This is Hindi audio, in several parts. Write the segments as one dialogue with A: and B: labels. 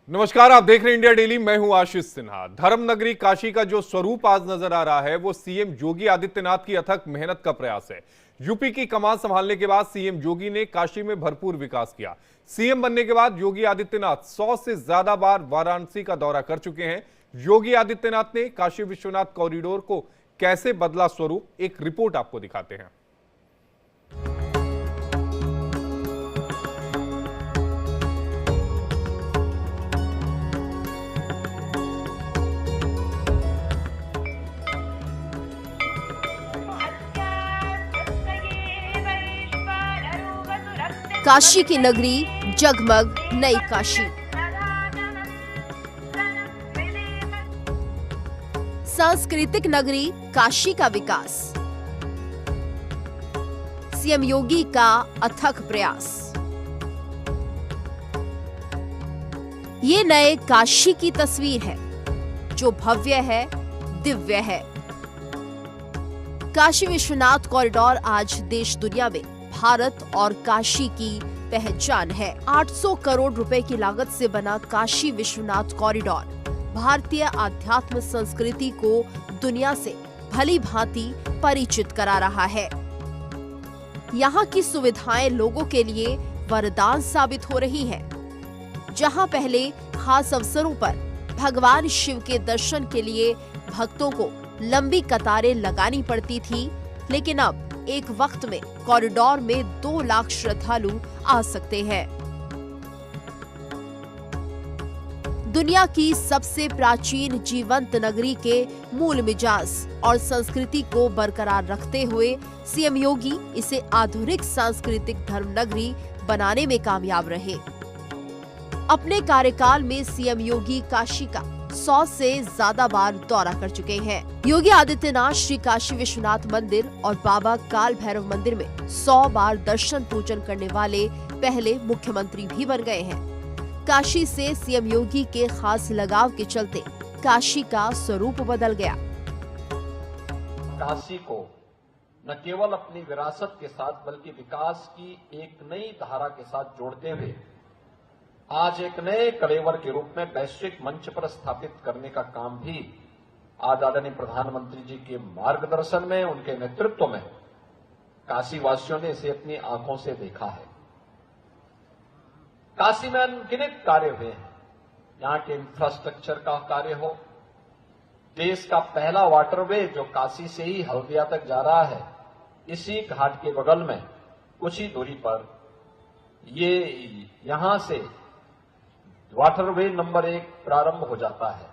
A: नमस्कार, आप देख रहे हैं इंडिया डेली। मैं हूं आशीष सिन्हा। धर्म नगरी काशी का जो स्वरूप आज नजर आ रहा है वो सीएम योगी आदित्यनाथ की अथक मेहनत का प्रयास है। यूपी की कमान संभालने के बाद सीएम योगी ने काशी में भरपूर विकास किया। सीएम बनने के बाद योगी आदित्यनाथ 100 से ज्यादा बार वाराणसी का दौरा कर चुके हैं। योगी आदित्यनाथ ने काशी विश्वनाथ कॉरिडोर को कैसे बदला स्वरूप, एक रिपोर्ट आपको दिखाते हैं।
B: काशी की नगरी जगमग नई काशी। सांस्कृतिक नगरी काशी का विकास। सीएम योगी का अथक प्रयास। ये नए काशी की तस्वीर है जो भव्य है, दिव्य है। काशी विश्वनाथ कॉरिडोर आज देश दुनिया में भारत और काशी की पहचान है। 800 करोड़ रुपए की लागत से बना काशी विश्वनाथ कॉरिडोर भारतीय आध्यात्म संस्कृति को दुनिया से भली भांति परिचित करा रहा है। यहाँ की सुविधाएं लोगों के लिए वरदान साबित हो रही हैं। जहाँ पहले खास अवसरों पर भगवान शिव के दर्शन के लिए भक्तों को लंबी कतारें लगानी पड़ती थी, लेकिन अब एक वक्त में कॉरिडोर में 2 लाख श्रद्धालु आ सकते हैं। दुनिया की सबसे प्राचीन जीवंत नगरी के मूल मिजाज और संस्कृति को बरकरार रखते हुए सीएम योगी इसे आधुनिक सांस्कृतिक धर्म नगरी बनाने में कामयाब रहे। अपने कार्यकाल में सीएम योगी काशी का 100 से ज्यादा बार दौरा कर चुके हैं। योगी आदित्यनाथ श्री काशी विश्वनाथ मंदिर और बाबा काल भैरव मंदिर में 100 बार दर्शन पूजन करने वाले पहले मुख्यमंत्री भी बन गए हैं। काशी से सीएम योगी के खास लगाव के चलते काशी का स्वरूप बदल गया।
C: काशी को न केवल अपनी विरासत के साथ बल्कि विकास की एक नई धारा के साथ जोड़ते हुए आज एक नए कलेवर के रूप में वैश्विक मंच पर स्थापित करने का काम भी आज आदरणीय प्रधानमंत्री जी के मार्गदर्शन में, उनके नेतृत्व में काशी वासियों ने इसे अपनी आंखों से देखा है। काशी में अनगिनत कार्य हुए हैं। यहां के इंफ्रास्ट्रक्चर का कार्य हो, देश का पहला वाटरवे जो काशी से ही हल्दिया तक जा रहा है, इसी घाट के बगल में कुछ ही दूरी पर ये यहां से वाटरवे नंबर 1 प्रारंभ हो जाता है।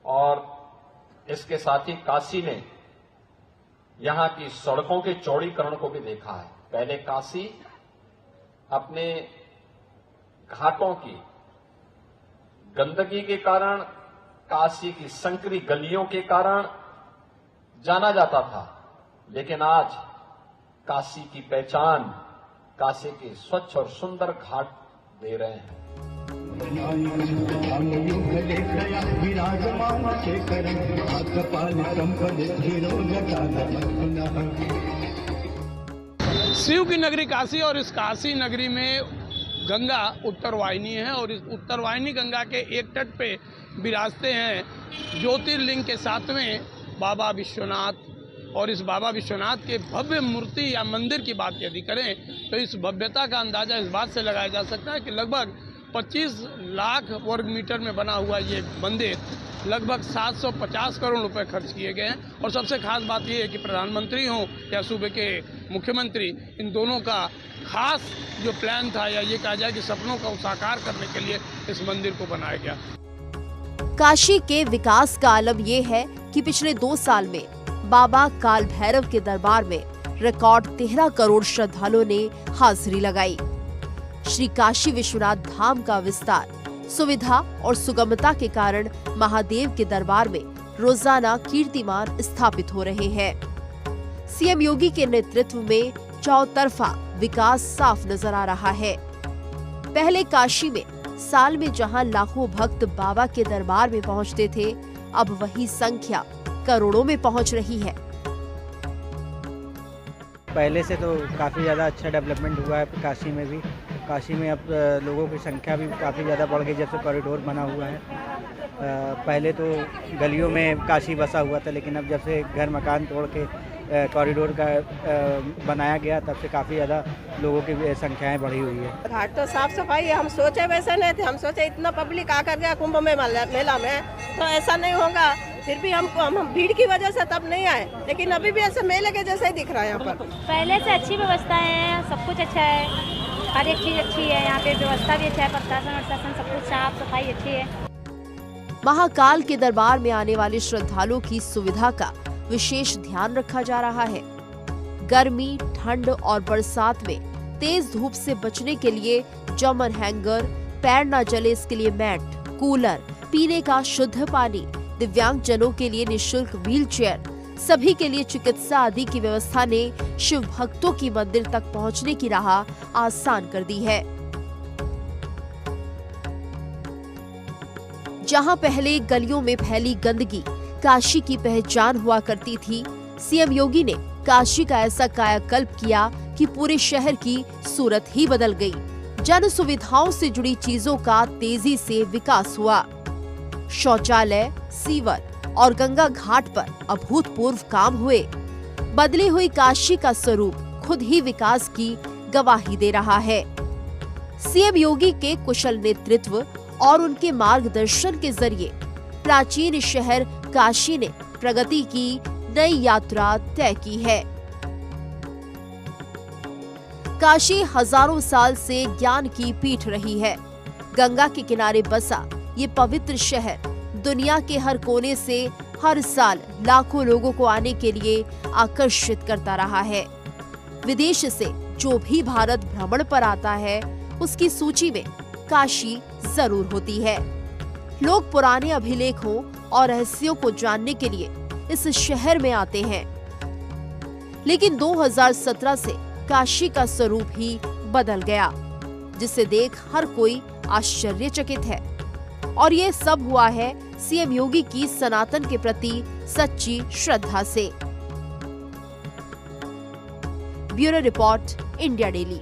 C: और इसके साथ ही काशी ने यहां की सड़कों के चौड़ीकरण को भी देखा है। पहले काशी अपने घाटों की गंदगी के कारण, काशी की संकरी गलियों के कारण जाना जाता था, लेकिन आज काशी की पहचान काशी के स्वच्छ और सुंदर घाट दे रहे हैं।
D: शिव की नगरी काशी और इस काशी नगरी में गंगा उत्तरवाहिनी है और इस उत्तरवाहिनी गंगा के एक तट पे विराजते हैं ज्योतिर्लिंग के 7वें बाबा विश्वनाथ। और इस बाबा विश्वनाथ के भव्य मूर्ति या मंदिर की बात यदि करें तो इस भव्यता का अंदाजा इस बात से लगाया जा सकता है कि लगभग 25 लाख वर्ग मीटर में बना हुआ ये मंदिर लगभग 750 करोड़ रुपए खर्च किए गए हैं। और सबसे खास बात यह है कि प्रधानमंत्री हों या सूबे के मुख्यमंत्री, इन दोनों का खास जो प्लान था या ये कहा जाए कि सपनों का साकार करने के लिए इस मंदिर को बनाया गया।
B: काशी के विकास का आलम यह है कि पिछले 2 साल में बाबा काल भैरव के दरबार में रिकॉर्ड 13 करोड़ श्रद्धालुओं ने हाजिरी लगाई। श्री काशी विश्वनाथ धाम का विस्तार, सुविधा और सुगमता के कारण महादेव के दरबार में रोजाना कीर्तिमान स्थापित हो रहे हैं। सीएम योगी के नेतृत्व में चौतरफा विकास साफ नजर आ रहा है। पहले काशी में साल में जहां लाखों भक्त बाबा के दरबार में पहुंचते थे, अब वही संख्या करोड़ों में पहुंच रही है।
E: पहले से तो काफ़ी ज़्यादा अच्छा डेवलपमेंट हुआ है काशी में भी। काशी में अब लोगों की संख्या भी काफ़ी ज़्यादा बढ़ गई जब से कॉरिडोर बना हुआ है। पहले तो गलियों में काशी बसा हुआ था, लेकिन अब जब से घर मकान तोड़ के कॉरिडोर का बनाया गया तब से काफ़ी ज़्यादा लोगों की संख्याएं बढ़ी हुई है।
F: घाट तो साफ सफाई है, हम सोचे वैसे नहीं थे। हम सोचे इतना पब्लिक आकर गया कुंभ में मेला में तो ऐसा नहीं होगा, फिर भी हम भीड़ की वजह से तब नहीं आए, लेकिन अभी भी ऐसे मेले के जैसा ही दिख रहा है यहाँ पर।
G: पहले से अच्छी व्यवस्था है, सब कुछ अच्छा है, हर एक चीज़ अच्छी है, यहाँ पे व्यवस्था भी अच्छा है, प्रशासन सब कुछ साफ सफाई अच्छी है।
B: महाकाल के दरबार में आने वाले श्रद्धालुओं की सुविधा का विशेष ध्यान रखा जा रहा है। गर्मी, ठंड और बरसात में तेज धूप से बचने के लिए जमर हैंगर, पैर न जले इसके लिए मैट, कूलर, पीने का शुद्ध पानी, दिव्यांग जनों के लिए निशुल्क व्हीलचेयर, सभी के लिए चिकित्सा आदि की व्यवस्था ने शिव भक्तों की मंदिर तक पहुंचने की राह आसान कर दी है। जहां पहले गलियों में फैली गंदगी काशी की पहचान हुआ करती थी, सीएम योगी ने काशी का ऐसा कायाकल्प किया कि पूरे शहर की सूरत ही बदल गई। जन सुविधाओं से जुड़ी चीजों का तेजी से विकास हुआ। शौचालय, सीवर और गंगा घाट पर अभूतपूर्व काम हुए। बदली हुई काशी का स्वरूप खुद ही विकास की गवाही दे रहा है। सीएम योगी के कुशल नेतृत्व और उनके मार्गदर्शन के जरिए प्राचीन शहर काशी ने प्रगति की नई यात्रा तय की है। काशी हजारों साल से ज्ञान की पीठ रही है। गंगा के किनारे बसा ये पवित्र शहर दुनिया के हर कोने से हर साल लाखों लोगों को आने के लिए आकर्षित करता रहा है। विदेश से जो भी भारत भ्रमण पर आता है, उसकी सूची में काशी जरूर होती है। लोग पुराने अभिलेखों और रहस्यों को जानने के लिए इस शहर में आते हैं। लेकिन 2017 से काशी का स्वरूप ही बदल गया, जिसे देख हर कोई आश्चर्यचकित है। और ये सब हुआ है सीएम योगी की सनातन के प्रति सच्ची श्रद्धा से। Bureau report, India daily.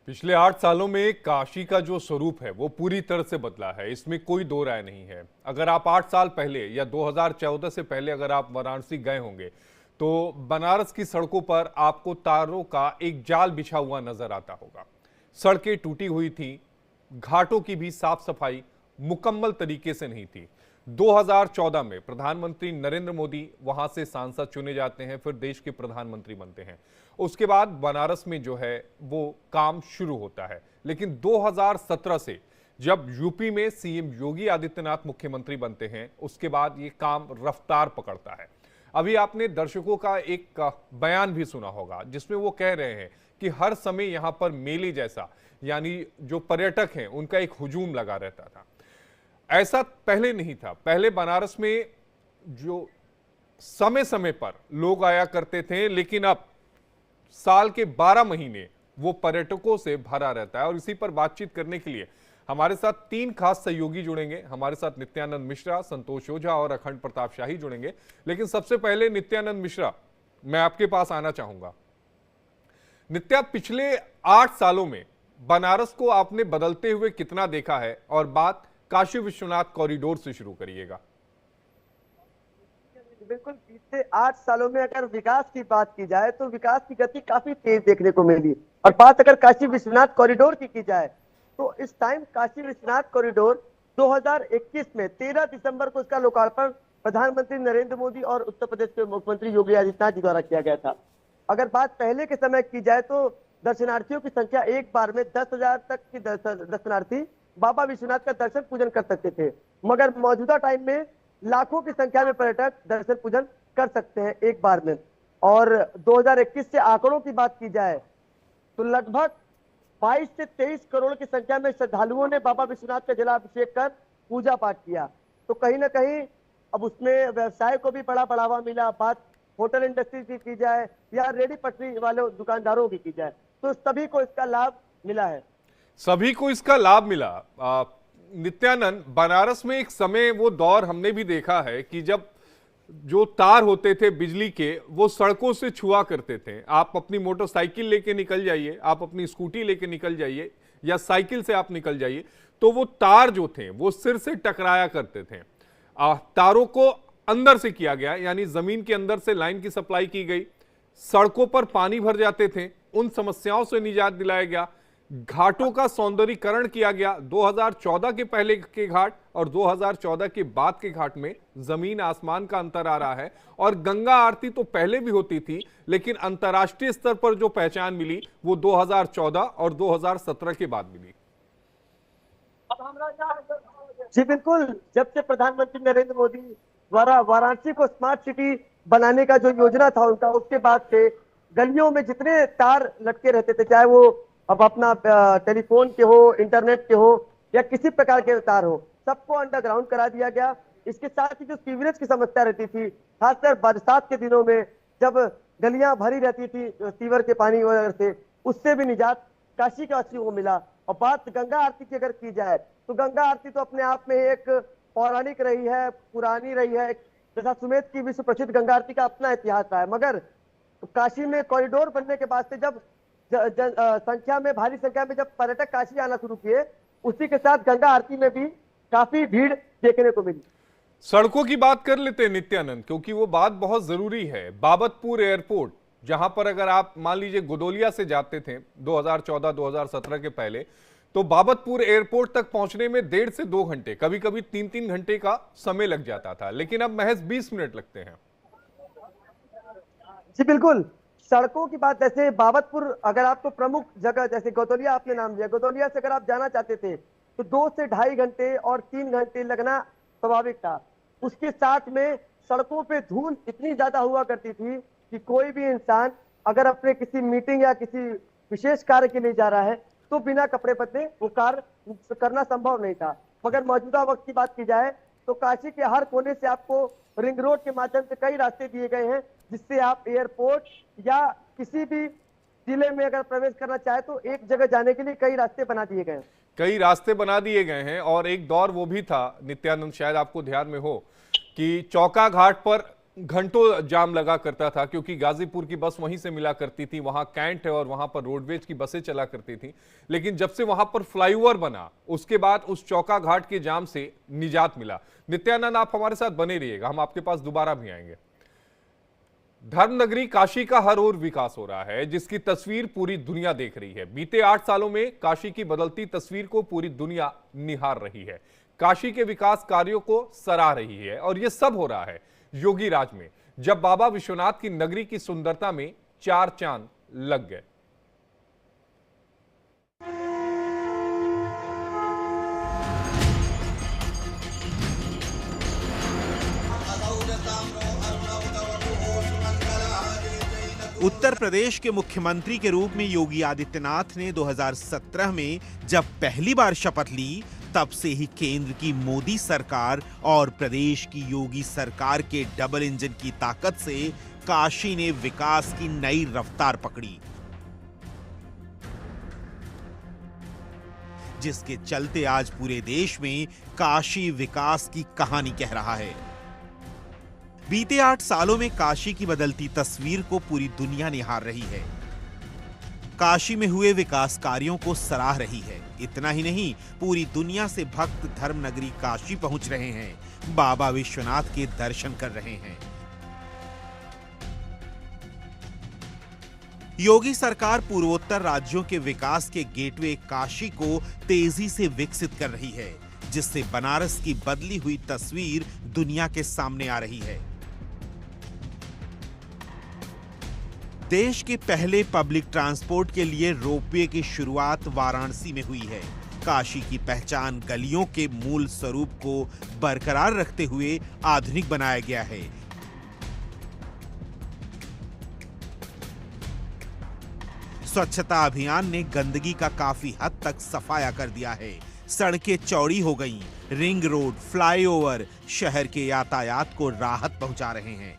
A: पिछले 8 सालों में काशी का जो स्वरूप है वो पूरी तरह से बदला है, इसमें कोई दो राय नहीं है। अगर आप 8 साल पहले या 2014 से पहले अगर आप वाराणसी गए होंगे तो बनारस की सड़कों पर आपको तारों का एक जाल बिछा हुआ नजर आता होगा। सड़कें टूटी हुई थी, घाटों की भी साफ सफाई मुकम्मल तरीके से नहीं थी। 2014 में प्रधानमंत्री नरेंद्र मोदी वहां से सांसद चुने जाते हैं, फिर देश के प्रधानमंत्री बनते हैं। उसके बाद बनारस में जो है वो काम शुरू होता है। लेकिन 2017 से जब यूपी में सीएम योगी आदित्यनाथ मुख्यमंत्री बनते हैं, उसके बाद ये काम रफ्तार पकड़ता है। अभी आपने दर्शकों का एक बयान भी सुना होगा जिसमें वो कह रहे हैं कि हर समय यहां पर मेले जैसा, यानी जो पर्यटक हैं उनका एक हुजूम लगा रहता था। ऐसा पहले नहीं था। पहले बनारस में जो समय समय पर लोग आया करते थे, लेकिन अब साल के 12 महीने वो पर्यटकों से भरा रहता है। और इसी पर बातचीत करने के लिए हमारे साथ 3 खास सहयोगी जुड़ेंगे। हमारे साथ नित्यानंद मिश्रा, संतोष ओझा और अखंड प्रताप शाही जुड़ेंगे। लेकिन सबसे पहले नित्यानंद मिश्रा, मैं आपके पास आना चाहूंगा। नित्या, पिछले 8 सालों में बनारस को आपने बदलते हुए कितना देखा है? और बात काशी विश्वनाथ कॉरिडोर से शुरू करिएगा।
H: बिल्कुल, पिछले 8 सालों में अगर विकास की बात की जाए तो विकास की गति काफी तेज देखने को मिली। और बात अगर काशी विश्वनाथ कॉरिडोर की जाए तो इस टाइम काशी विश्वनाथ कॉरिडोर 2021 में 13 दिसंबर को इसका लोकार्पण प्रधानमंत्री नरेंद्र मोदी और उत्तर प्रदेश के मुख्यमंत्री योगी आदित्यनाथ जी द्वारा किया गया था। अगर बात पहले के समय की जाए तो दर्शनार्थियों की संख्या एक बार में 10,000 तक की दर्शनार्थी बाबा विश्वनाथ का दर्शन पूजन कर सकते थे, मगर मौजूदा टाइम में लाखों की संख्या में पर्यटक दर्शन पूजन कर सकते हैं एक बार में। और 2021 से आंकड़ों की बात की जाए तो लगभग 22 से 23 करोड़ की संख्या में श्रद्धालुओं ने बाबा विश्वनाथ का जलाभिषेक कर पूजा पाठ किया। तो कहीं ना कहीं अब उसमें व्यवसाय को भी बड़ा बढ़ावा मिला। बात होटल इंडस्ट्री की जाए या रेडी पटरी वाले दुकानदारों की जाए तो सभी को इसका लाभ मिला है।
A: सभी को इसका लाभ मिला। नित्यानंद, बनारस में एक समय वो दौर हमने भी देखा है कि जब जो तार होते थे बिजली के वो सड़कों से छुआ करते थे। आप अपनी मोटरसाइकिल लेके निकल जाइए, आप अपनी स्कूटी लेके निकल जाइए या साइकिल से आप निकल जाइए, तो वो तार जो थे वो सिर से टकराया करते थे। तारों को अंदर से किया गया, यानी जमीन के अंदर से लाइन की सप्लाई की गई, सड़कों पर पानी भर जाते थे, उन समस्याओं से निजात दिलाया गया, घाटों का सौंदर्यीकरण किया गया। 2014 के पहले के घाट और 2014 के बाद के घाट में जमीन आसमान का अंतर आ रहा है। और गंगा आरती तो पहले भी होती थी, लेकिन अंतर्राष्ट्रीय स्तर पर जो पहचान मिली वो 2014 और 2017 के बाद मिली।
H: जी बिल्कुल, जब से प्रधानमंत्री नरेंद्र मोदी द्वारा वाराणसी को स्मार्ट सिटी बनाने का जो योजना था उनका, उसके बाद से गलियों में जितने तार लटके रहते थे, चाहे वो अब अपना टेलीफोन के हो, इंटरनेट के हो या किसी प्रकार के तार हो, सबको अंडरग्राउंड करा दिया गया। इसके साथ ही जो सीवरेज की समस्या रहती थी, खासकर बरसात के दिनों में जब गलियां भरी रहती थी सीवर के पानी वगैरह से, उससे भी निजात काशी वासियों को मिला। और बात गंगा आरती की अगर की जाए तो गंगा आरती तो अपने आप में एक पौराणिक रही है, पुरानी रही है। जैसा सुमेध की विश्व प्रसिद्ध गंगा आरती का अपना इतिहास रहा है, मगर काशी में कॉरिडोर बनने के बाद से जब भारी संख्या में जब पर्यटक काशी आना शुरू किए, उसी के साथ गंगा आरती में भी काफी भीड़ देखने को मिली।
A: सड़कों की बात कर लेते हैं नित्यानंद, क्योंकि वो बात बहुत जरूरी है। बाबतपुर एयरपोर्ट, जहां पर अगर आप मान लीजिए गोदोलिया से जाते थे 2014-2017 के पहले, तो बाबतपुर एयरपोर्ट तक पहुंचने में 1.5 से 2 घंटे, कभी कभी 3-3 घंटे का समय लग जाता था, लेकिन अब महज 20 मिनट लगते हैं।
H: जी बिल्कुल, सड़कों की बात, जैसे बाबतपुर अगर आपको प्रमुख जगह, जैसे गोदोलिया आपने नाम लिया, गोदोलिया से अगर आप जाना चाहते थे तो 2 से 2.5 घंटे और 3 घंटे लगना स्वाभाविक था। उसके साथ में सड़कों पे धूल इतनी ज्यादा हुआ करती थी कि कोई भी इंसान अगर अपने किसी मीटिंग या किसी विशेष कार्य के लिए जा रहा है तो बिना कपड़े बदले वो कार्य करना संभव नहीं था। मगर मौजूदा वक्त की बात की जाए तो काशी के हर कोने से आपको रिंग रोड के माध्यम से कई रास्ते दिए गए हैं, जिससे आप एयरपोर्ट या किसी भी जिले में अगर प्रवेश करना चाहे तो एक जगह जाने के लिए कई रास्ते बना दिए गए हैं।
A: कई रास्ते बना दिए गए हैं। और एक दौर वो भी था नित्यानंद, शायद आपको ध्यान में हो, कि चौका घाट पर घंटों जाम लगा करता था, क्योंकि गाजीपुर की बस वहीं से मिला करती थी, वहां कैंट है और वहां पर रोडवेज की बसें चला करती थी। लेकिन जब से वहां पर फ्लाईओवर बना, उसके बाद उस चौका घाट के जाम से निजात मिला। नित्यानंद, आप हमारे साथ बने रहिएगा, हम आपके पास दोबारा भी आएंगे। धर्मनगरी काशी का हर ओर विकास हो रहा है, जिसकी तस्वीर पूरी दुनिया देख रही है। बीते 8 सालों में काशी की बदलती तस्वीर को पूरी दुनिया निहार रही है, काशी के विकास कार्यों को सराह रही है। और यह सब हो रहा है योगी राज में, जब बाबा विश्वनाथ की नगरी की सुंदरता में 4 चांद लग गए।
I: उत्तर प्रदेश के मुख्यमंत्री के रूप में योगी आदित्यनाथ ने 2017 में जब पहली बार शपथ ली, तब से ही केंद्र की मोदी सरकार और प्रदेश की योगी सरकार के डबल इंजन की ताकत से काशी ने विकास की नई रफ्तार पकड़ी, जिसके चलते आज पूरे देश में काशी विकास की कहानी कह रहा है। बीते 8 सालों में काशी की बदलती तस्वीर को पूरी दुनिया निहार रही है, काशी में हुए विकास कार्यों को सराह रही है। इतना ही नहीं, पूरी दुनिया से भक्त धर्मनगरी काशी पहुंच रहे हैं, बाबा विश्वनाथ के दर्शन कर रहे हैं। योगी सरकार पूर्वोत्तर राज्यों के विकास के गेटवे काशी को तेजी से विकसित कर रही है, जिससे बनारस की बदली हुई तस्वीर दुनिया के सामने आ रही है। देश के पहले पब्लिक ट्रांसपोर्ट के लिए रोपवे की शुरुआत वाराणसी में हुई है। काशी की पहचान गलियों के मूल स्वरूप को बरकरार रखते हुए आधुनिक बनाया गया है। स्वच्छता अभियान ने गंदगी का काफी हद तक सफाया कर दिया है। सड़कें चौड़ी हो गईं, रिंग रोड, फ्लाईओवर शहर के यातायात को राहत पहुंचा रहे हैं।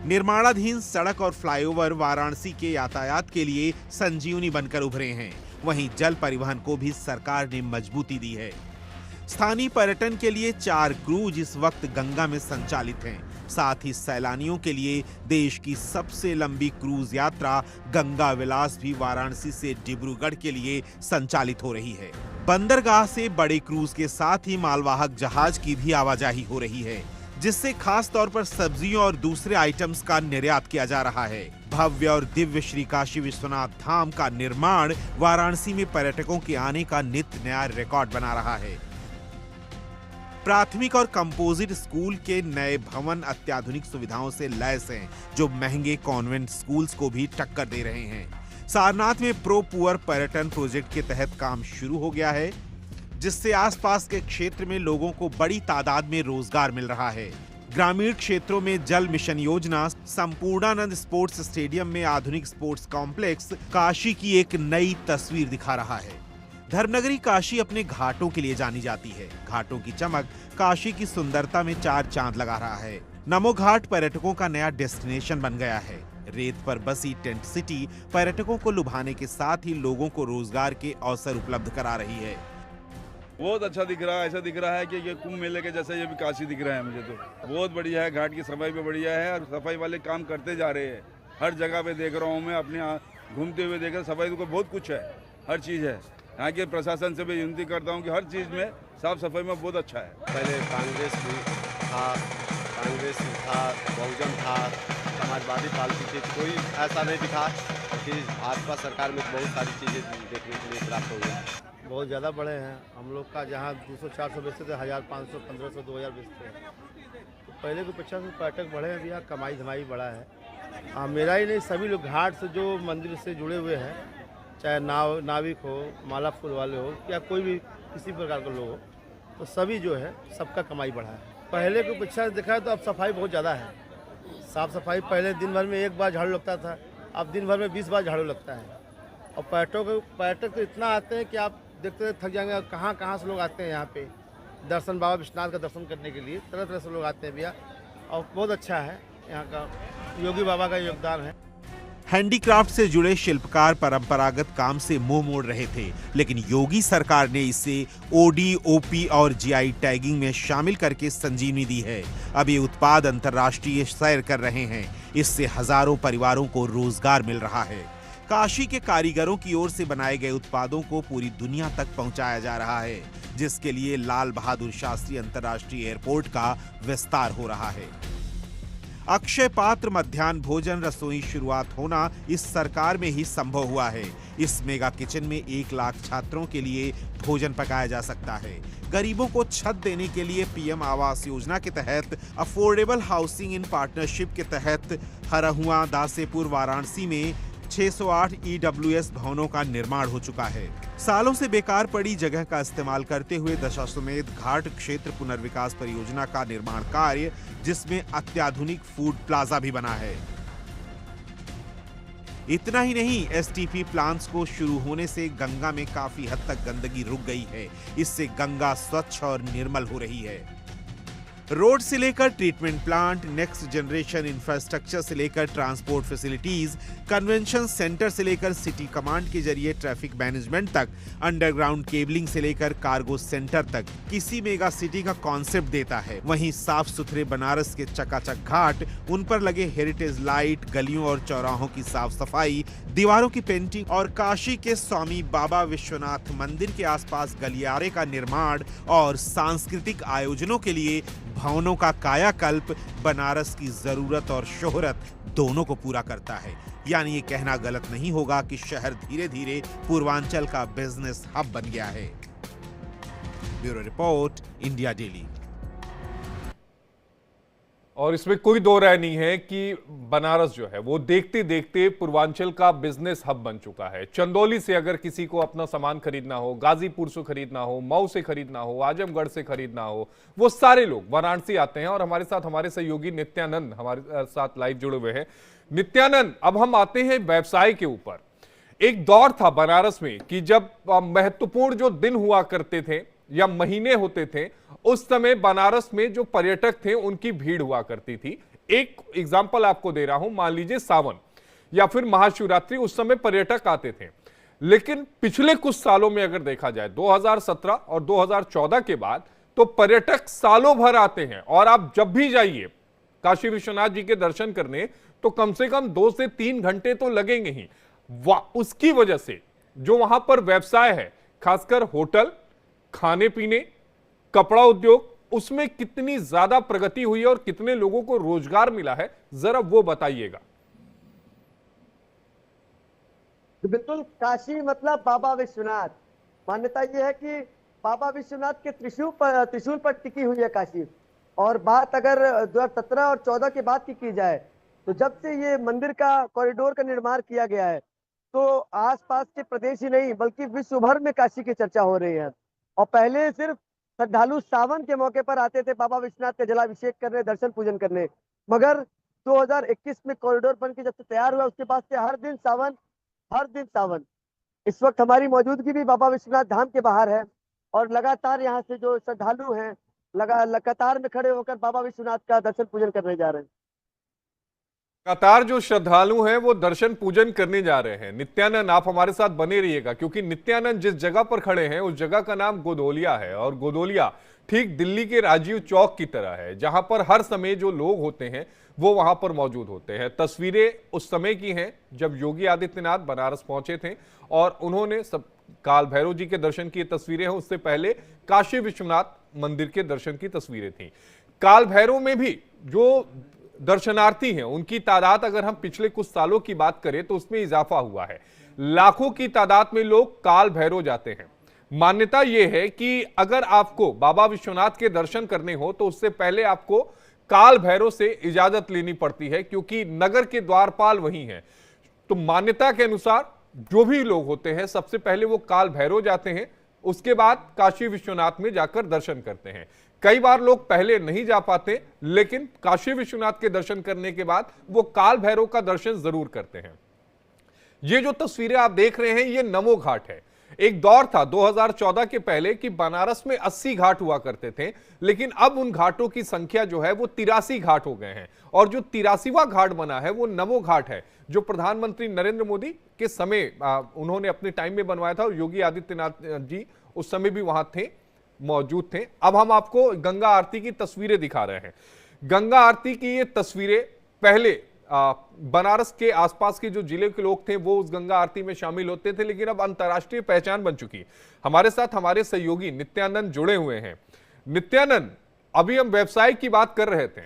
I: निर्माणाधीन सड़क और फ्लाईओवर वाराणसी के यातायात के लिए संजीवनी बनकर उभरे हैं। वहीं जल परिवहन को भी सरकार ने मजबूती दी है। स्थानीय पर्यटन के लिए 4 क्रूज इस वक्त गंगा में संचालित हैं। साथ ही सैलानियों के लिए देश की सबसे लंबी क्रूज यात्रा गंगा विलास भी वाराणसी से डिब्रूगढ़ के लिए संचालित हो रही है। बंदरगाह से बड़े क्रूज के साथ ही मालवाहक जहाज की भी आवाजाही हो रही है, जिससे खास तौर पर सब्जियों और दूसरे आइटम्स का निर्यात किया जा रहा है। भव्य और दिव्य श्री काशी विश्वनाथ धाम का निर्माण वाराणसी में पर्यटकों के आने का नित्य नया रिकॉर्ड बना रहा है। प्राथमिक और कंपोजिट स्कूल के नए भवन अत्याधुनिक सुविधाओं से लैस हैं, जो महंगे कॉन्वेंट स्कूल्स को भी टक्कर दे रहे हैं। सारनाथ में प्रो पुअर पर्यटन प्रोजेक्ट के तहत काम शुरू हो गया है, जिससे आसपास के क्षेत्र में लोगों को बड़ी तादाद में रोजगार मिल रहा है। ग्रामीण क्षेत्रों में जल मिशन योजना, संपूर्णानंद स्पोर्ट्स स्टेडियम में आधुनिक स्पोर्ट्स कॉम्प्लेक्स काशी की एक नई तस्वीर दिखा रहा है। धर्मनगरी काशी अपने घाटों के लिए जानी जाती है। घाटों की चमक काशी की सुंदरता में 4 चांद लगा रहा है। नमो घाट पर्यटकों का नया डेस्टिनेशन बन गया है। रेत पर बसी टेंट सिटी पर्यटकों को लुभाने के साथ ही लोगों को रोजगार के अवसर उपलब्ध करा रही है।
J: बहुत अच्छा दिख रहा है। ऐसा दिख रहा है कि ये कुंभ मेले के जैसा ये भी काशी दिख रहा है मुझे तो। बहुत बढ़िया है, घाट की सफाई भी बढ़िया है और सफाई वाले काम करते जा रहे हैं। हर जगह पे देख रहा हूँ मैं, अपने घूमते हुए देख रहा हूँ। सफाई को बहुत कुछ है, हर चीज़ है। यहाँ के प्रशासन से भी विनती करता हूँ कि हर चीज़ में साफ सफाई में बहुत अच्छा है।
K: पहले कांग्रेस था, बहुजन था, समाजवादी पार्टी थी, कोई ऐसा नहीं दिखा कि भाजपा सरकार में बहुत सारी चीज़ें देखने के लिए प्राप्त हो गई।
L: बहुत ज़्यादा बड़े हैं। हम लोग का जहाँ 200-400 बेचते थे, 1500, 1500, 2000 बेचते हैं। तो पहले की अपेक्षा से पर्यटक बढ़े हैं भैया, कमाई धमाई बढ़ा है। मेरा ही नहीं, सभी लोग घाट से जो मंदिर से जुड़े हुए हैं, चाहे नाविक हो, माला फूल वाले हो या कोई भी किसी प्रकार के लोग हो, तो सभी जो है सबका कमाई बढ़ा है। पहले की अपेक्षा देखा है तो अब सफाई बहुत ज़्यादा है। साफ सफाई पहले दिन भर में 1 बार झाड़ू लगता था, अब दिन भर में 20 बार झाड़ू लगता है। और पर्यटक तो इतना आते हैं कि आप देखते थक जाएंगे। कहाँ से लोग आते हैं यहाँ पे दर्शन, बाबा विश्वनाथ का दर्शन करने के लिए तरह तरह से लोग आते हैं भैया। और बहुत अच्छा है, यहाँ का योगी बाबा का योगदान है।
I: हैंडीक्राफ्ट से जुड़े शिल्पकार परंपरागत काम से मुंह मोड़ रहे थे, लेकिन योगी सरकार ने इसे ओडी, ओपी और जीआई टैगिंग में शामिल करके संजीवनी दी है। अब ये उत्पाद अंतर्राष्ट्रीय सैर कर रहे हैं। इससे हजारों परिवारों को रोजगार मिल रहा है। काशी के कारीगरों की ओर से बनाए गए उत्पादों को पूरी दुनिया तक पहुंचाया जा रहा है, जिसके लिए लाल बहादुर शास्त्री अंतर्राष्ट्रीय एयरपोर्ट का विस्तार हो रहा है। अक्षय पात्र मध्याह्न भोजन रसोई शुरुआत होना इस सरकार में ही संभव हुआ है। इस मेगा किचन में 1 लाख छात्रों के लिए भोजन पकाया जा सकता है। गरीबों को छत देने के लिए पीएम आवास योजना के तहत अफोर्डेबल हाउसिंग इन पार्टनरशिप के तहत हरहुआ, दासेपुर, वाराणसी में 608 EWS भवनों का निर्माण हो चुका है। सालों से बेकार पड़ी जगह का इस्तेमाल करते हुए दशाश्वमेध घाट क्षेत्र पुनर्विकास परियोजना का निर्माण कार्य, जिसमें अत्याधुनिक फूड प्लाजा भी बना है। इतना ही नहीं, STP प्लांट्स को शुरू होने से गंगा में काफी हद तक गंदगी रुक गई है। इससे गंगा स्वच्छ और निर्मल हो रही है। रोड से लेकर treatment plant, next generation infrastructure से लेकर ट्रांसपोर्ट फैसिलिटीज, कन्वेंशन सेंटर से लेकर सिटी कमांड के जरिए ट्रैफिक मैनेजमेंट तक, अंडरग्राउंड केबलिंग से लेकर कार्गो सेंटर तक किसी मेगा सिटी का कॉन्सेप्ट देता है। वहीं साफ सुथरे बनारस के चकाचक घाट, उन पर लगे हेरिटेज लाइट, गलियों और चौराहों की साफ सफाई, दीवारों की पेंटिंग और काशी के स्वामी बाबा विश्वनाथ मंदिर के आसपास गलियारे का निर्माण और सांस्कृतिक आयोजनों के लिए भवनों का कायाकल्प बनारस की जरूरत और शोहरत दोनों को पूरा करता है। यानी ये कहना गलत नहीं होगा कि शहर धीरे धीरे पूर्वांचल का बिजनेस हब बन गया है। Bureau report, India daily.
A: और इसमें कोई दो राय नहीं है कि बनारस जो है वो देखते देखते पूर्वांचल का बिजनेस हब बन चुका है। चंदौली से अगर किसी को अपना सामान खरीदना हो, गाजीपुर से खरीदना हो, मऊ से खरीदना हो, आजमगढ़ से खरीदना हो, वो सारे लोग वाराणसी आते हैं। और हमारे साथ हमारे सहयोगी नित्यानंद हमारे साथ लाइव जुड़े हुए हैं। नित्यानंद, अब हम आते हैं व्यवसाय के ऊपर। एक दौर था बनारस में कि जब महत्वपूर्ण जो दिन हुआ करते थे या महीने होते थे, उस समय बनारस में जो पर्यटक थे उनकी भीड़ हुआ करती थी। एक एग्जांपल आपको दे रहा हूं, मान लीजिए सावन या फिर महाशिवरात्रि, उस समय पर्यटक आते थे। लेकिन पिछले कुछ सालों में अगर देखा जाए 2017 और 2014 के बाद, तो पर्यटक सालों भर आते हैं। और आप जब भी जाइए काशी विश्वनाथ जी के दर्शन करने, तो कम से कम 2 से 3 घंटे तो लगेंगे ही। उसकी वजह से जो वहां पर व्यवसाय है, खासकर होटल, खाने पीने, कपड़ा उद्योग, उसमें कितनी ज्यादा प्रगति हुई है और कितने लोगों को रोजगार मिला है, जरा वो बताइएगा।
H: बिल्कुल, काशी मतलब बाबा विश्वनाथ। मान्यता यह है कि बाबा विश्वनाथ के त्रिशूल पर टिकी हुई है काशी। और बात अगर 2017 और 14 के बाद की जाए, तो जब से ये मंदिर का कॉरिडोर का निर्माण किया गया है, तो आसपास के प्रदेश ही नहीं बल्कि विश्व भर में काशी की चर्चा हो रही है। और पहले सिर्फ श्रद्धालु सावन के मौके पर आते थे बाबा विश्वनाथ का जलाभिषेक करने, दर्शन पूजन करने, मगर 2021 में कॉरिडोर बन के जब से तैयार हुआ, उसके बाद से हर दिन सावन। इस वक्त हमारी मौजूदगी भी बाबा विश्वनाथ धाम के बाहर है और लगातार यहाँ से जो श्रद्धालु हैं लगातार में खड़े होकर बाबा विश्वनाथ का दर्शन पूजन करने जा रहे हैं।
A: लगातार जो श्रद्धालु हैं वो दर्शन पूजन करने जा रहे हैं। नित्यानंद, आप हमारे साथ बने रहिएगा, क्योंकि नित्यानंद जिस जगह पर खड़े हैं उस जगह का नाम गोदोलिया है। और गोदोलिया ठीक दिल्ली के राजीव चौक की तरह है, जहां पर हर समय जो लोग होते हैं वो वहां पर मौजूद होते हैं। तस्वीरें उस समय की हैं जब योगी आदित्यनाथ बनारस पहुंचे थे और उन्होंने सब काल भैरव जी के दर्शन की तस्वीरें हैं। उससे पहले काशी विश्वनाथ मंदिर के दर्शन की तस्वीरें थी। काल भैरव में भी जो दर्शनार्थी हैं उनकी तादाद अगर हम पिछले कुछ सालों की बात करें तो उसमें इजाफा हुआ है। लाखों की तादाद में लोग काल भैरव जाते हैं। मान्यता यह है कि अगर आपको बाबा विश्वनाथ के दर्शन करने हो तो उससे पहले आपको काल भैरव से इजाजत लेनी पड़ती है, क्योंकि नगर के द्वारपाल वही हैं। तो मान्यता के अनुसार जो भी लोग होते हैं सबसे पहले वो काल भैरव जाते हैं, उसके बाद काशी विश्वनाथ में जाकर दर्शन करते हैं। कई बार लोग पहले नहीं जा पाते, लेकिन काशी विश्वनाथ के दर्शन करने के बाद वो काल भैरव का दर्शन जरूर करते हैं। ये जो तस्वीरें आप देख रहे हैं ये नमो घाट है। एक दौर था 2014 के पहले कि बनारस में 80 घाट हुआ करते थे, लेकिन अब उन घाटों की संख्या जो है वो 83 घाट हो गए हैं। और जो 83वां घाट बना है वो नमो घाट है, जो प्रधानमंत्री नरेंद्र मोदी के समय उन्होंने अपने टाइम में बनवाया था और योगी आदित्यनाथ जी उस समय भी वहां थे, मौजूद थे। अब हम आपको गंगा आरती की तस्वीरें दिखा रहे हैं। गंगा आरती की ये तस्वीरें पहले बनारस के आसपास के जो जिले के लोग थे वो उस गंगा आरती में शामिल होते थे, लेकिन अब अंतर्राष्ट्रीय पहचान बन चुकी। हमारे साथ हमारे सहयोगी नित्यानंद जुड़े हुए हैं। नित्यानंद, अभी हम व्यवसाय की बात कर रहे थे,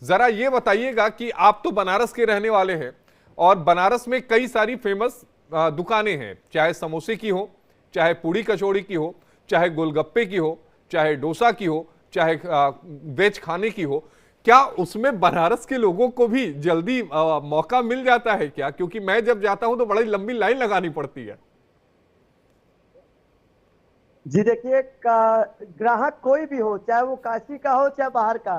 A: जरा ये बताइएगा कि आप तो बनारस के रहने वाले हैं और बनारस में कई सारी फेमस दुकानें हैं, चाहे समोसे की हो, चाहे पूड़ी कचौड़ी की हो, चाहे गोलगप्पे की हो, चाहे डोसा की हो, चाहे वेज खाने की हो। क्या उसमें बनारस के लोगों को भी जल्दी मौका मिल जाता है क्या? क्योंकि मैं जब जाता हूं तो बड़ी लंबी लाइन लगानी पड़ती है।
H: जी देखिए, ग्राहक कोई भी हो, चाहे वो काशी का हो चाहे बाहर का।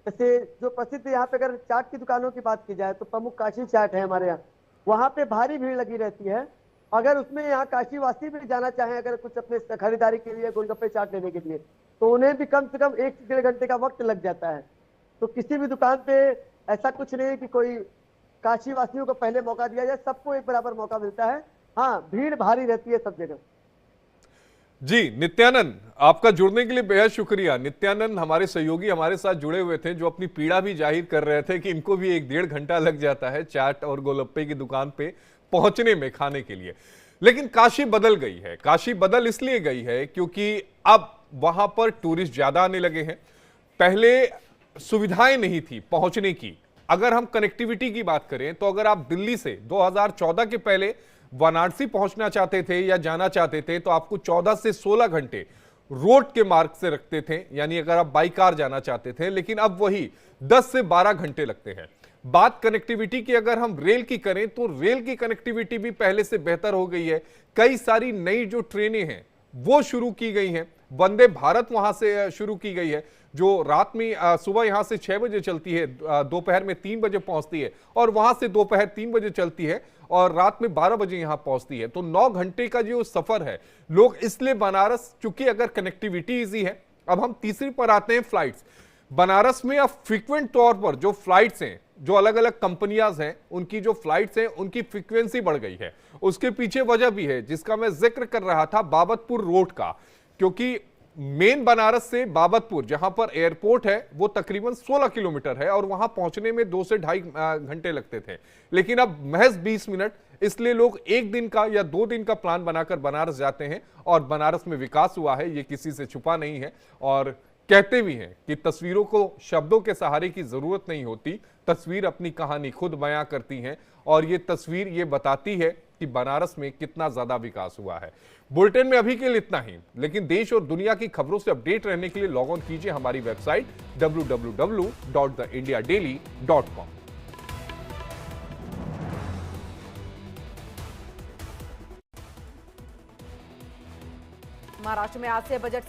H: जैसे जो प्रसिद्ध यहाँ पे अगर चाट की दुकानों की बात की जाए तो प्रमुख काशी चाट है हमारे यहाँ, वहाँ पे भारी भीड़ लगी रहती है। अगर उसमें यहाँ काशी वासी भी जाना चाहें अगर कुछ अपने खरीदारी के लिए, गोलगप्पे चाट लेने के लिए, तो उन्हें भी कम से कम 1 से 1.5 घंटे का वक्त लग जाता है। तो किसी भी दुकान पे ऐसा कुछ नहीं है कि कोई काशी वासियों को पहले मौका दिया जाए, सबको एक बराबर मौका मिलता है। हाँ, भीड़ भारी रहती है सब जगह।
A: जी नित्यानंद, आपका जुड़ने के लिए बेहद शुक्रिया। नित्यानंद हमारे सहयोगी हमारे साथ जुड़े हुए थे, जो अपनी पीड़ा भी जाहिर कर रहे थे कि इनको भी 1-1.5 घंटा लग जाता है चाट और गोलगप्पे की दुकान पे पहुंचने में, खाने के लिए। लेकिन काशी बदल गई है। काशी बदल इसलिए गई है क्योंकि अब वहां पर टूरिस्ट ज्यादा आने लगे हैं। पहले सुविधाएं नहीं थी पहुंचने की। अगर हम कनेक्टिविटी की बात करें तो अगर आप दिल्ली से 2014 के पहले वाराणसी पहुंचना चाहते थे या जाना चाहते थे तो आपको 14 से 16 घंटे रोड के मार्ग से रखते थे, यानी अगर आप बाई कार जाना चाहते थे। लेकिन अब वही 10 से 12 घंटे लगते हैं। बात कनेक्टिविटी की अगर हम रेल की करें तो रेल की कनेक्टिविटी भी पहले से बेहतर हो गई है। कई सारी नई जो ट्रेनें हैं वो शुरू की गई हैं। वंदे भारत वहां से शुरू की गई है, जो रात में सुबह यहां से 6 बजे चलती है, दोपहर में 3 बजे पहुंचती है, और वहां से दोपहर 3 बजे चलती है और रात में 12 बजे यहां पहुंचती है। तो 9 घंटे का जो सफर है, लोग इसलिए बनारस, चूंकि अगर कनेक्टिविटी इजी है। अब हम तीसरी पर आते हैं, फ्लाइट्स। बनारस में अब फ्रीक्वेंट तौर पर जो फ्लाइट्स हैं जो अलग अलग कंपनियां हैं उनकी जो फ्लाइट्स हैं उनकी फ्रीक्वेंसी बढ़ गई है। उसके पीछे वजह भी है जिसका मैं जिक्र कर रहा था, बाबतपुर रोड का, क्योंकि मेन बनारस से बाबतपुर जहां पर एयरपोर्ट है वो तकरीबन 16 किलोमीटर है और वहां पहुंचने में 2 से ढाई घंटे लगते थे, लेकिन अब महज 20 मिनट। इसलिए लोग एक दिन का या 2 दिन का प्लान बनाकर बनारस जाते हैं और बनारस में विकास हुआ है, ये किसी से छुपा नहीं है। और कहते भी हैं कि तस्वीरों को शब्दों के सहारे की जरूरत नहीं होती, तस्वीर अपनी कहानी खुद बयां करती हैं और ये तस्वीर ये बताती है कि बनारस में कितना ज्यादा विकास हुआ है। बुलेटिन में अभी के लिए इतना ही, लेकिन देश और दुनिया की खबरों से अपडेट रहने के लिए लॉग ऑन कीजिए हमारी वेबसाइट www.theindiadaily.com।
M: महाराष्ट्र में आज से बजट